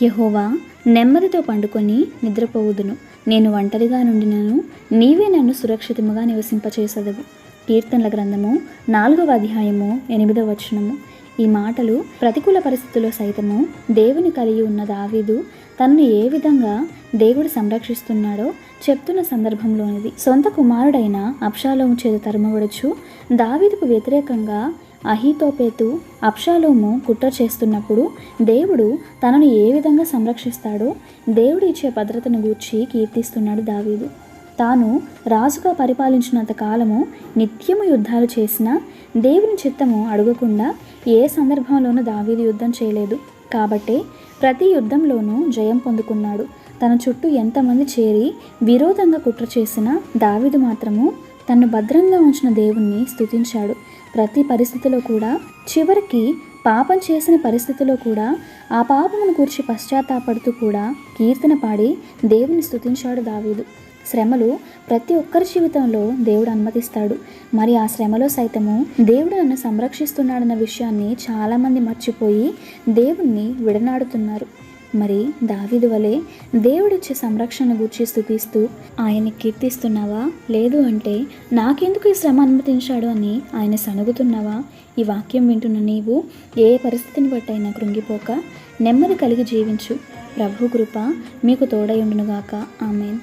యెహోవా, నెమ్మదితో పండుకొని నిద్రపోవుదును. నేను ఒంటరిగా నుండినను నీవే నన్ను సురక్షితముగా నివసింపచేసెదవు. కీర్తనల గ్రంథము 4వ అధ్యాయము 8వ వచనము. ఈ మాటలు ప్రతికూల పరిస్థితుల్లో సైతము దేవుని కలిగి ఉన్న దావీదు తనను ఏ విధంగా దేవుడు సంరక్షిస్తున్నాడో చెప్తున్న సందర్భంలోనిది. సొంత కుమారుడైన అబ్షాలోము చేత తరుమబడుచు దావీదుకు వ్యతిరేకంగా అహీతోపెతు అబ్షాలోము కుట్ర చేస్తున్నప్పుడు దేవుడు తనను ఏ విధంగా సంరక్షిస్తాడో దేవుడు ఇచ్చే భద్రతను గూర్చి కీర్తిస్తున్నాడు దావీదు. తాను రాజుగా పరిపాలించినంత కాలము నిత్యము యుద్ధాలు చేసినా దేవుని చిత్తము అడగకుండా ఏ సందర్భంలోనూ దావీదు యుద్ధం చేయలేదు. కాబట్టే ప్రతి యుద్ధంలోనూ జయం పొందుకున్నాడు. తన చుట్టూ ఎంతమంది చేరి విరోధంగా కుట్ర చేసినా దావీదు మాత్రము తన్ను భద్రంగా ఉంచిన దేవుణ్ణి స్తుతించాడు. ప్రతి పరిస్థితిలో కూడా, చివరికి పాపం చేసిన పరిస్థితిలో కూడా ఆ పాపమును గురించి పశ్చాత్తాపడుతూ కూడా కీర్తన పాడి దేవుని స్తుతించాడు దావీదు. శ్రమలు ప్రతి ఒక్కరి జీవితంలో దేవుడు అనుమతిస్తాడు. మరి ఆ శ్రమలో సైతము దేవుడు నన్ను సంరక్షిస్తున్నాడన్న విషయాన్ని చాలామంది మర్చిపోయి దేవుణ్ణి విడనాడుతున్నారు. మరి దావీదు వలె దేవుడిచ్చే సంరక్షణ గురించి స్తుతిస్తూ ఆయన్ని కీర్తిస్తున్నావా? లేదు అంటే నాకెందుకు ఈ శ్రమ అనుమతించాడు అని ఆయన సనుగుతున్నావా? ఈ వాక్యం వింటున్న నీవు ఏ పరిస్థితిని బట్టైనా కృంగిపోక నెమ్మది కలిగి జీవించు. ప్రభు కృప మీకు తోడై ఉండునుగాక. ఆమేన్.